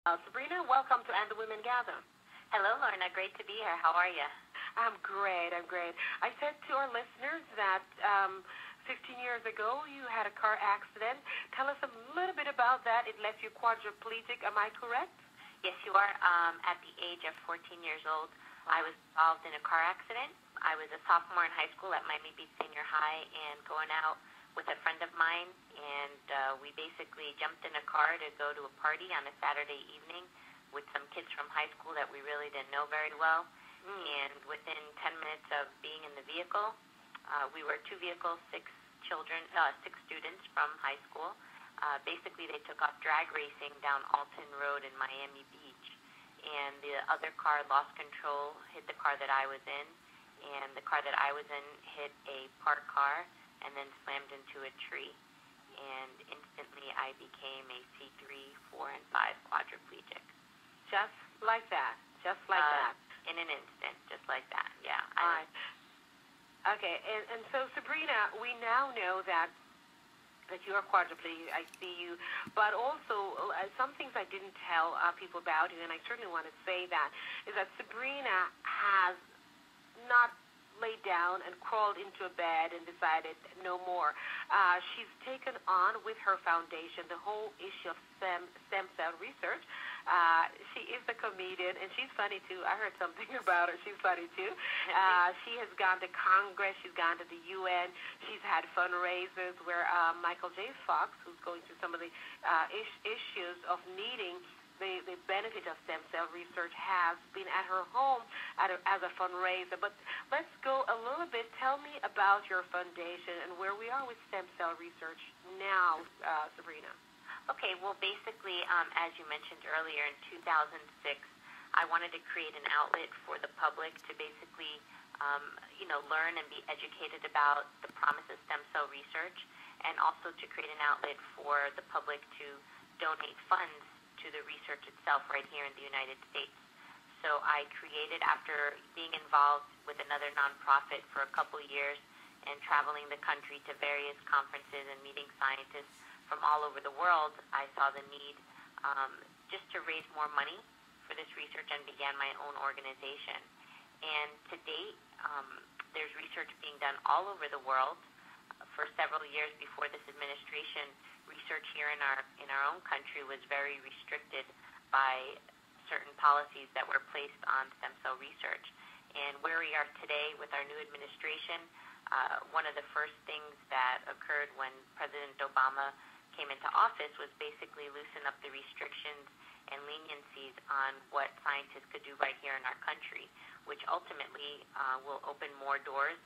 Sabrina, welcome to And the Women Gather. Hello, Lorna. Great to be here. How are you? I'm great. I said to our listeners that 15 years ago you had a car accident. Tell us a little bit about that. It left you quadriplegic. Am I correct? Yes, you are. At the age of 14 years old, I was involved in a car accident. I was a sophomore in high school at Miami Beach Senior High and going out with a friend of mine, and we basically jumped in a car to go to a party on a Saturday evening with some kids from high school that we really didn't know very well. And within 10 minutes of being in the vehicle, we were two vehicles, six students from high school. Basically, they took off drag racing down Alton Road in Miami Beach, and the other car lost control, hit the car that I was in, and the car that I was in hit a parked car and then slammed into a tree. And instantly, I became a C3, 4, and 5 quadriplegic. Just like that. In an instant, just like that, yeah. All right. Okay, and so, Sabrina, we now know that you are quadriplegic. I see you. But also, some things I didn't tell people about you, and I certainly want to say that, is that Sabrina has not laid down and crawled into a bed and decided no more. She's taken on with her foundation the whole issue of stem cell research. She is a comedian, and she's funny too. I heard something about her. She's funny too. She has gone to Congress. She's gone to the UN. She's had fundraisers where Michael J. Fox, who's going through some of the issues of needing the benefit of stem cell research, has been at her home as a fundraiser. But let's go a little bit. Tell me about your foundation and where we are with stem cell research now, Sabrina. Okay, well, basically, as you mentioned earlier, in 2006, I wanted to create an outlet for the public to basically, learn and be educated about the promise of stem cell research, and also to create an outlet for the public to donate funds to the research itself right here in the United States. So I created, after being involved with another nonprofit for a couple years and traveling the country to various conferences and meeting scientists from all over the world, I saw the need just to raise more money for this research and began my own organization. And to date, there's research being done all over the world. For several years before this administration, research here in our own country was very restricted by certain policies that were placed on stem cell research. And where we are today with our new administration, one of the first things that occurred when President Obama came into office was basically loosen up the restrictions and leniencies on what scientists could do right here in our country, which ultimately will open more doors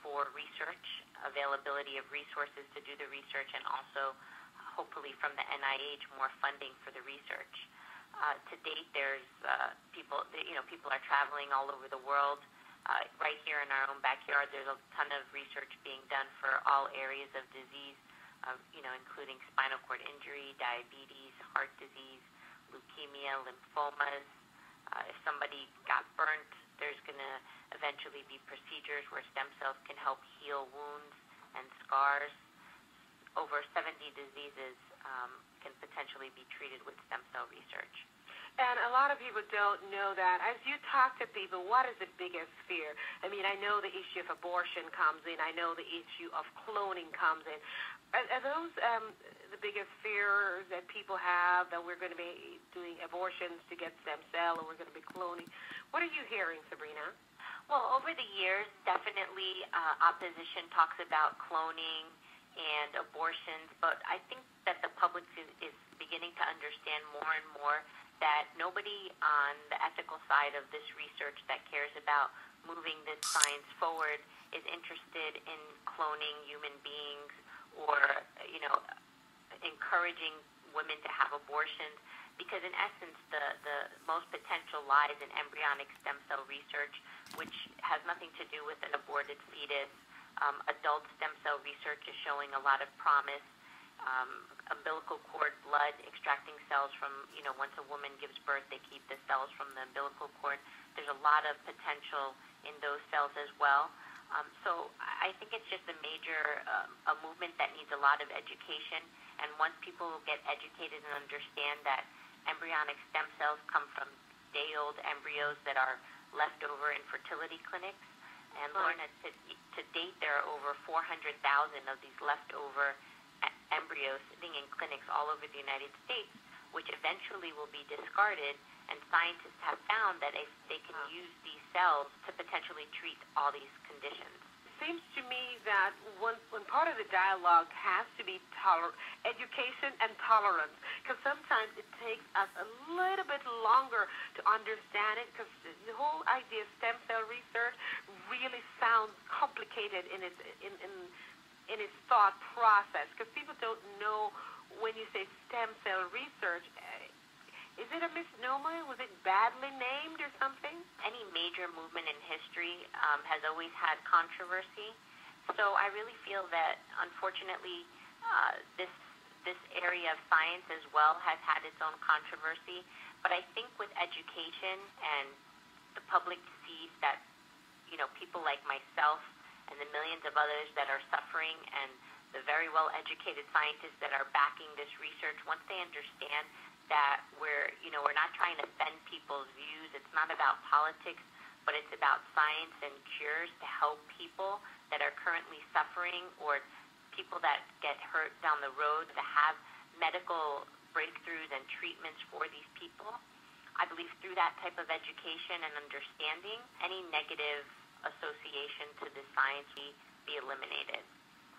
for research, availability of resources to do the research, and also hopefully from the NIH more funding for the research. To date, there's people are traveling all over the world. Right here in our own backyard, there's a ton of research being done for all areas of disease, including spinal cord injury, diabetes, heart disease, leukemia, lymphomas. If somebody got burnt, there's going to eventually be procedures where stem cells can help heal wounds and scars. Over 70 diseases can potentially be treated with stem cell research. And a lot of people don't know that. As you talk to people, what is the biggest fear? I mean, I know the issue of abortion comes in. I know the issue of cloning comes in. Are those the biggest fears that people have, that we're going to be doing abortions to get stem cell, or we're going to be cloning? What are you hearing, Sabrina? Well, over the years, definitely opposition talks about cloning and abortions, but I think that the public is beginning to understand more and more that nobody on the ethical side of this research that cares about moving this science forward is interested in cloning human beings or, encouraging women to have abortions, because in essence, the most potential lies in embryonic stem cell research, which has nothing to do with an aborted fetus. Adult stem cell research is showing a lot of promise. Umbilical cord blood, extracting cells from, once a woman gives birth, they keep the cells from the umbilical cord. There's a lot of potential in those cells as well. So I think it's just a major a movement that needs a lot of education. And once people get educated and understand that embryonic stem cells come from day-old embryos that are left over in fertility clinics. And Lorna, to date, there are over 400,000 of these leftover embryos sitting in clinics all over the United States, which eventually will be discarded. And scientists have found that if they can use these cells to potentially treat all these conditions. It seems to me that one part of the dialogue has to be education and tolerance, because sometimes it takes us a little bit longer to understand it, because the whole idea of stem cell research really sounds complicated in its thought process, because people don't know when you say stem cell research. Is it a misnomer? Was it badly named or something? Any major movement in history has always had controversy. So I really feel that, unfortunately, this area of science as well has had its own controversy. But I think with education and the public sees that, people like myself and the millions of others that are suffering and the very well-educated scientists that are backing this research, once they understand that we're not trying to bend people's views. It's not about politics, but it's about science and cures to help people that are currently suffering or people that get hurt down the road, to have medical breakthroughs and treatments for these people. I believe through that type of education and understanding, any negative association to this science will be eliminated.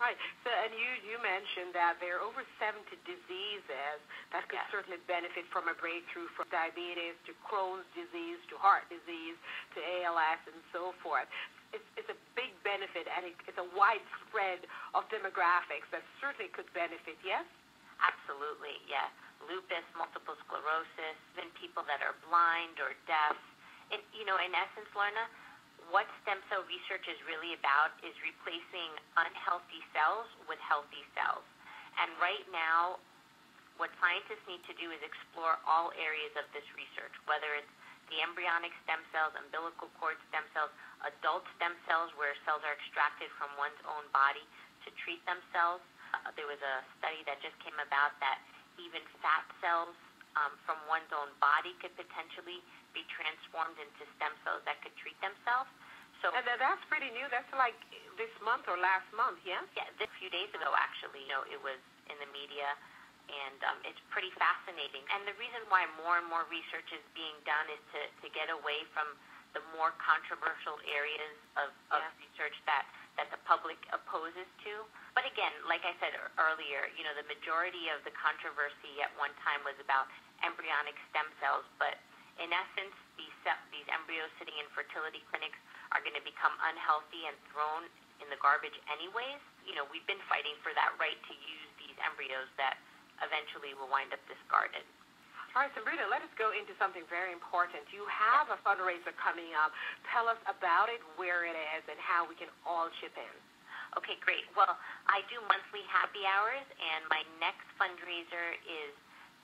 Right. So, and you mentioned that there are over 70 diseases that could certainly benefit from a breakthrough, from diabetes to Crohn's disease to heart disease to ALS and so forth. It's a big benefit, and it's a wide spread of demographics that certainly could benefit, yes? Absolutely, yeah. Lupus, multiple sclerosis, even people that are blind or deaf. And, in essence, Lorna, what stem cell research is really about is replacing unhealthy cells with healthy cells. And right now, what scientists need to do is explore all areas of this research, whether it's the embryonic stem cells, umbilical cord stem cells, adult stem cells where cells are extracted from one's own body to treat themselves. There was a study that just came about that even fat cells from one's own body could potentially be transformed into stem cells that could treat themselves. So, and that's pretty new. That's like this month or last month, yeah? Yeah, a few days ago, actually. It was in the media, and it's pretty fascinating. And the reason why more and more research is being done is to get away from the more controversial areas of research that the public opposes to. But again, like I said earlier, the majority of the controversy at one time was about embryonic stem cells, but in essence, these embryos sitting in fertility clinics are going to become unhealthy and thrown in the garbage anyways. We've been fighting for that right to use these embryos that eventually will wind up discarded. All right, Sabrina, let us go into something very important. You have a fundraiser coming up. Tell us about it, where it is, and how we can all chip in. Okay, great. Well, I do monthly happy hours, and my next fundraiser is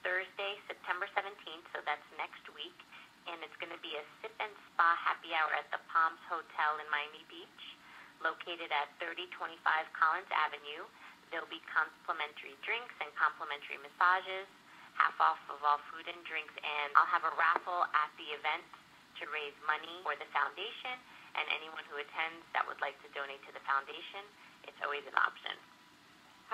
Thursday, September 17th, so that's next week. And it's going to be a sip and spa happy hour at the Palms Hotel in Miami Beach, located at 3025 Collins Avenue. There'll be complimentary drinks and complimentary massages, half off of all food and drinks, and I'll have a raffle at the event to raise money for the foundation, and anyone who attends that would like to donate to the foundation, it's always an option.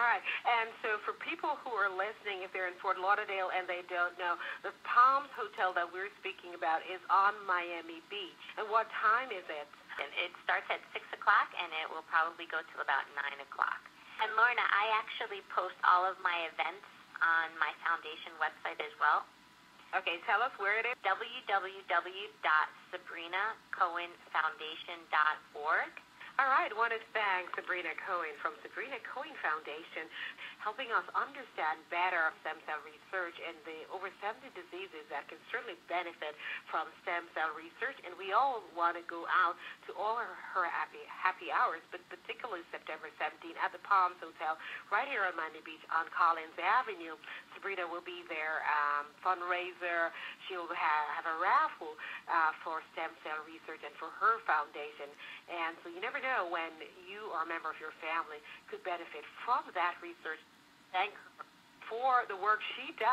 All right, and so for people who are listening, if they're in Fort Lauderdale and they don't know, the Palms Hotel that we're speaking about is on Miami Beach. And what time is it? And it starts at 6 o'clock, and it will probably go till about 9 o'clock. And Lorna, I actually post all of my events on my foundation website as well. Okay, tell us where it is. www.sabrinacohenfoundation.org. All right, I want to thank Sabrina Cohen from Sabrina Cohen Foundation, helping us understand better stem cell research and the over 70 diseases that can certainly benefit from stem cell research. And we all want to go out to all her happy hours, but particularly September 17th at the Palms Hotel right here on Miami Beach on Collins Avenue. Sabrina will be there, fundraiser. She'll have a raffle for stem cell research and for her foundation. And so you never know when you or a member of your family could benefit from that research. Thank her for the work she does